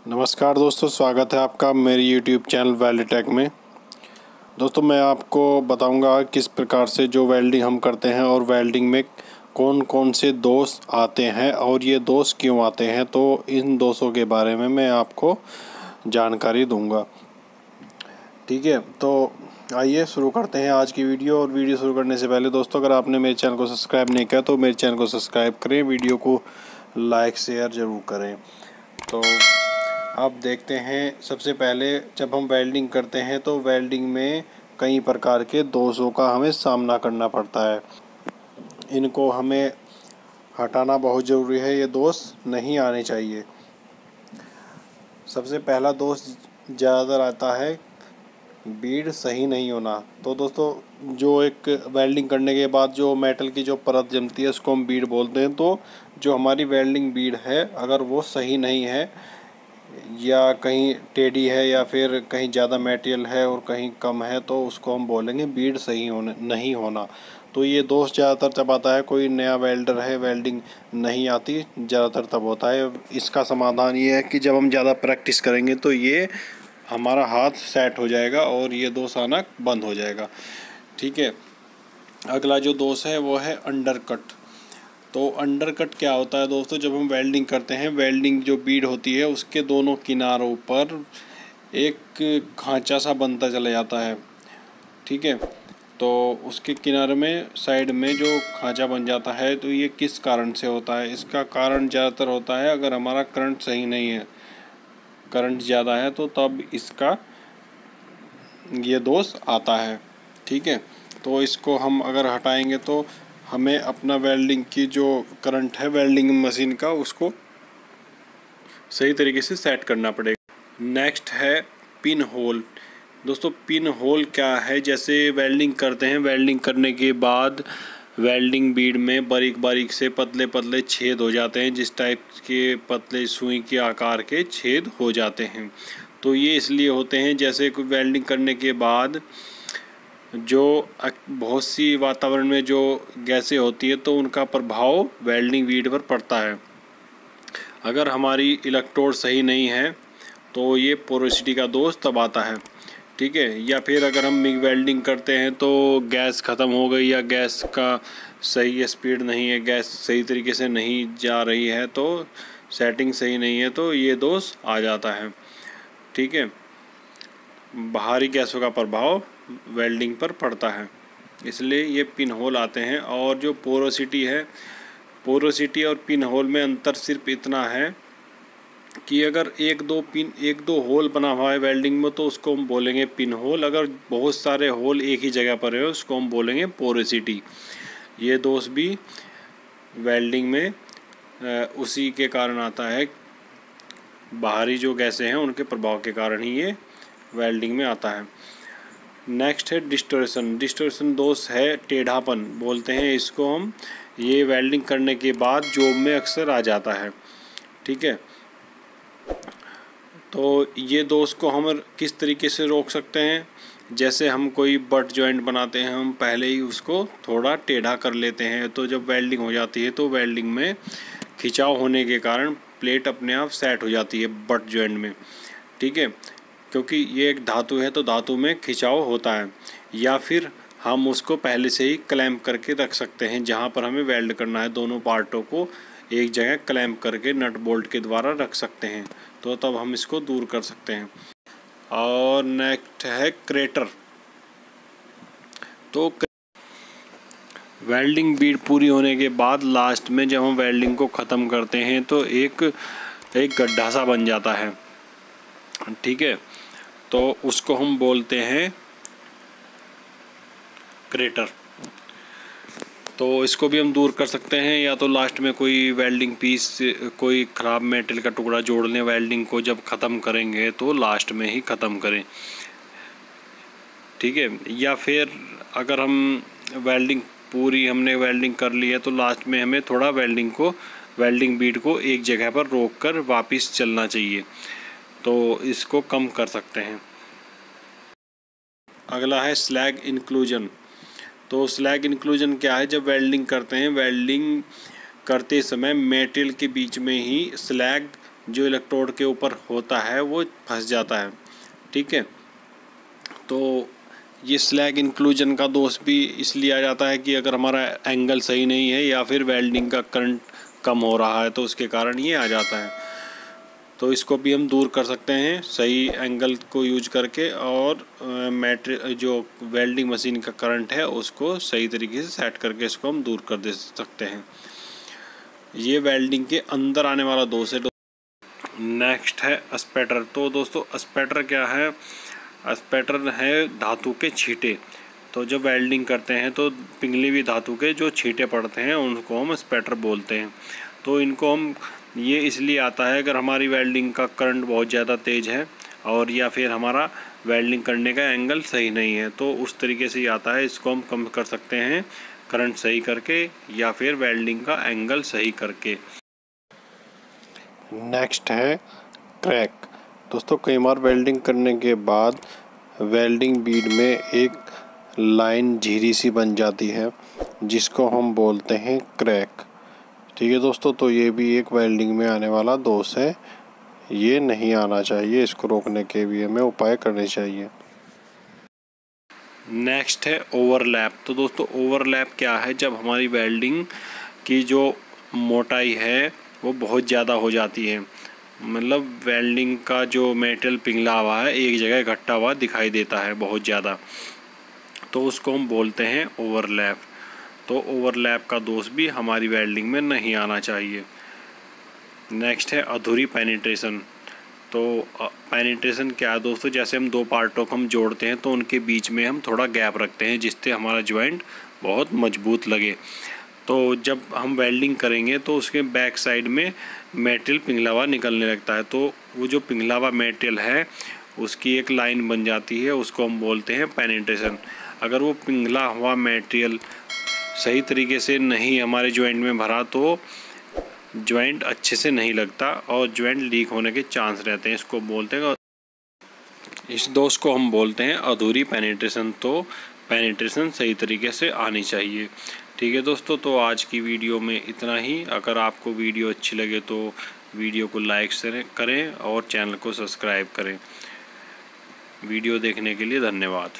नमस्कार दोस्तों, स्वागत है आपका मेरे YouTube चैनल वेल्डटेक में। दोस्तों मैं आपको बताऊंगा किस प्रकार से जो वेल्डिंग हम करते हैं और वेल्डिंग में कौन कौन से दोष आते हैं और ये दोष क्यों आते हैं, तो इन दोषों के बारे में मैं आपको जानकारी दूंगा। ठीक है, तो आइए शुरू करते हैं आज की वीडियो। और वीडियो शुरू करने से पहले दोस्तों, अगर आपने मेरे चैनल को सब्सक्राइब नहीं किया तो मेरे चैनल को सब्सक्राइब करें, वीडियो को लाइक शेयर ज़रूर करें। तो अब देखते हैं, सबसे पहले जब हम वेल्डिंग करते हैं तो वेल्डिंग में कई प्रकार के दोषों का हमें सामना करना पड़ता है। इनको हमें हटाना बहुत ज़रूरी है, ये दोष नहीं आने चाहिए। सबसे पहला दोष ज़्यादातर आता है बीड सही नहीं होना। तो दोस्तों, जो एक वेल्डिंग करने के बाद जो मेटल की जो परत जमती है उसको हम बीड बोलते हैं। तो जो हमारी वेल्डिंग बीड है, अगर वो सही नहीं है या कहीं टेढ़ी है या फिर कहीं ज़्यादा मटेरियल है और कहीं कम है, तो उसको हम बोलेंगे बीड सही नहीं होना। तो ये दोष ज़्यादातर तब आता है, कोई नया वेल्डर है, वेल्डिंग नहीं आती, ज़्यादातर तब होता है। इसका समाधान ये है कि जब हम ज़्यादा प्रैक्टिस करेंगे तो ये हमारा हाथ सेट हो जाएगा और ये दोष आना बंद हो जाएगा। ठीक है, अगला जो दोष है वो है अंडरकट। तो अंडरकट क्या होता है दोस्तों, जब हम वेल्डिंग करते हैं, वेल्डिंग जो बीड होती है उसके दोनों किनारों पर एक खांचा सा बनता चला जाता है। ठीक है, तो उसके किनारे में साइड में जो खांचा बन जाता है, तो ये किस कारण से होता है? इसका कारण ज़्यादातर होता है अगर हमारा करंट सही नहीं है, करंट ज़्यादा है, तो तब इसका ये दोष आता है। ठीक है, तो इसको हम अगर हटाएंगे तो हमें अपना वेल्डिंग की जो करंट है वेल्डिंग मशीन का, उसको सही तरीके से सेट करना पड़ेगा। नेक्स्ट है पिन होल। दोस्तों पिन होल क्या है? जैसे वेल्डिंग करते हैं, वेल्डिंग करने के बाद वेल्डिंग बीड में बारीक बारीक से पतले पतले छेद हो जाते हैं, जिस टाइप के पतले सुई के आकार के छेद हो जाते हैं। तो ये इसलिए होते हैं, जैसे कोई वेल्डिंग करने के बाद जो बहुत सी वातावरण में जो गैसें होती है तो उनका प्रभाव वेल्डिंग बीड पर पड़ता है। अगर हमारी इलेक्ट्रोड सही नहीं है तो ये पोरोसिटी का दोष तब आता है। ठीक है, या फिर अगर हम मिग वेल्डिंग करते हैं तो गैस ख़त्म हो गई या गैस का सही स्पीड नहीं है, गैस सही तरीके से नहीं जा रही है, तो सेटिंग सही नहीं है, तो ये दोष आ जाता है। ठीक है, बाहरी गैसों का प्रभाव वेल्डिंग पर पड़ता है, इसलिए ये पिन होल आते हैं। और जो पोरोसिटी है, पोरोसिटी और पिन होल में अंतर सिर्फ इतना है कि अगर एक दो होल बना हुआ है वेल्डिंग में तो उसको हम बोलेंगे पिन होल। अगर बहुत सारे होल एक ही जगह पर है उसको हम बोलेंगे पोरोसिटी। ये दोष भी वेल्डिंग में उसी के कारण आता है, बाहरी जो गैसें हैं उनके प्रभाव के कारण ही ये वेल्डिंग में आता है। नेक्स्ट है डिस्टोरेशन। डिस्टोरेशन दोष है टेढ़ापन बोलते हैं इसको हम। ये वेल्डिंग करने के बाद जॉब में अक्सर आ जाता है। ठीक है, तो ये दोष को हम किस तरीके से रोक सकते हैं? जैसे हम कोई बट जॉइंट बनाते हैं, हम पहले ही उसको थोड़ा टेढ़ा कर लेते हैं, तो जब वेल्डिंग हो जाती है तो वेल्डिंग में खिंचाव होने के कारण प्लेट अपने आप सेट हो जाती है बट जॉइंट में। ठीक है, क्योंकि ये एक धातु है तो धातु में खिंचाव होता है। या फिर हम उसको पहले से ही क्लैंप करके रख सकते हैं, जहाँ पर हमें वेल्ड करना है दोनों पार्टों को एक जगह क्लैंप करके नट बोल्ट के द्वारा रख सकते हैं, तो तब हम इसको दूर कर सकते हैं। और नेक्स्ट है क्रेटर। तो वेल्डिंग बीड पूरी होने के बाद लास्ट में जब हम वेल्डिंग को ख़त्म करते हैं तो एक गड्ढा सा बन जाता है। ठीक है, तो उसको हम बोलते हैं क्रेटर। तो इसको भी हम दूर कर सकते हैं, या तो लास्ट में कोई वेल्डिंग पीस, कोई ख़राब मेटल का टुकड़ा जोड़ लें। वेल्डिंग को जब ख़त्म करेंगे तो लास्ट में ही ख़त्म करें। ठीक है, या फिर अगर हम हमने वेल्डिंग कर ली है तो लास्ट में हमें थोड़ा वेल्डिंग बीड को एक जगह पर रोक कर वापस चलना चाहिए, तो इसको कम कर सकते हैं। अगला है स्लैग इंक्लूजन। तो स्लैग इंक्लूजन क्या है? जब वेल्डिंग करते हैं, वेल्डिंग करते समय मेटल के बीच में ही स्लैग जो इलेक्ट्रोड के ऊपर होता है वो फंस जाता है। ठीक है, तो ये स्लैग इंक्लूजन का दोष भी इसलिए आ जाता है कि अगर हमारा एंगल सही नहीं है या फिर वेल्डिंग का करंट कम हो रहा है तो उसके कारण ये आ जाता है। तो इसको भी हम दूर कर सकते हैं सही एंगल को यूज करके, और जो वेल्डिंग मशीन का करंट है उसको सही तरीके से सेट करके इसको हम दूर कर दे सकते हैं। ये वेल्डिंग के अंदर आने वाला दोष है। नेक्स्ट है स्पैटर। तो दोस्तों स्पैटर क्या है? स्पैटर है धातु के छींटे। तो जब वेल्डिंग करते हैं तो पिघली हुई धातु के जो छींटे पड़ते हैं उनको हम स्पैटर बोलते हैं। तो इनको हम ये इसलिए आता है अगर हमारी वेल्डिंग का करंट बहुत ज़्यादा तेज़ है और या फिर हमारा वेल्डिंग करने का एंगल सही नहीं है, तो उस तरीके से ही आता है। इसको हम कम कर सकते हैं करंट सही करके या फिर वेल्डिंग का एंगल सही करके। नेक्स्ट है क्रैक। दोस्तों कई बार वेल्डिंग करने के बाद वेल्डिंग बीड में एक लाइन झिरी सी बन जाती है जिसको हम बोलते हैं क्रैक। ठीक है दोस्तों, तो ये भी एक वेल्डिंग में आने वाला दोष है, ये नहीं आना चाहिए। इसको रोकने के भी हमें उपाय करने चाहिए। नेक्स्ट है ओवरलैप। तो दोस्तों ओवरलैप क्या है? जब हमारी वेल्डिंग की जो मोटाई है वो बहुत ज़्यादा हो जाती है, मतलब वेल्डिंग का जो मेटेरियल पिघला हुआ है एक जगह इकट्ठा हुआ दिखाई देता है बहुत ज़्यादा, तो उसको हम बोलते हैं ओवरलैप। तो ओवरलैप का दोष भी हमारी वेल्डिंग में नहीं आना चाहिए। नेक्स्ट है अधूरी पेनिट्रेशन। तो पेनिट्रेशन क्या है दोस्तों? जैसे हम दो पार्टों को हम जोड़ते हैं तो उनके बीच में हम थोड़ा गैप रखते हैं जिससे हमारा जॉइंट बहुत मजबूत लगे। तो जब हम वेल्डिंग करेंगे तो उसके बैक साइड में मेटेरियल पिघला हुआ निकलने लगता है, तो वो जो पिघला हुआ मेटेरियल है उसकी एक लाइन बन जाती है, उसको हम बोलते हैं पेनिट्रेशन। अगर वो पिघला हुआ मेटेरियल सही तरीके से नहीं हमारे जॉइंट में भरा तो जॉइंट अच्छे से नहीं लगता और जॉइंट लीक होने के चांस रहते हैं। इसको बोलते हैं, इस दोष को हम बोलते हैं अधूरी पेनिट्रेशन। तो पेनिट्रेशन सही तरीके से आनी चाहिए। ठीक है दोस्तों, तो आज की वीडियो में इतना ही। अगर आपको वीडियो अच्छी लगे तो वीडियो को लाइक करें और चैनल को सब्सक्राइब करें। वीडियो देखने के लिए धन्यवाद।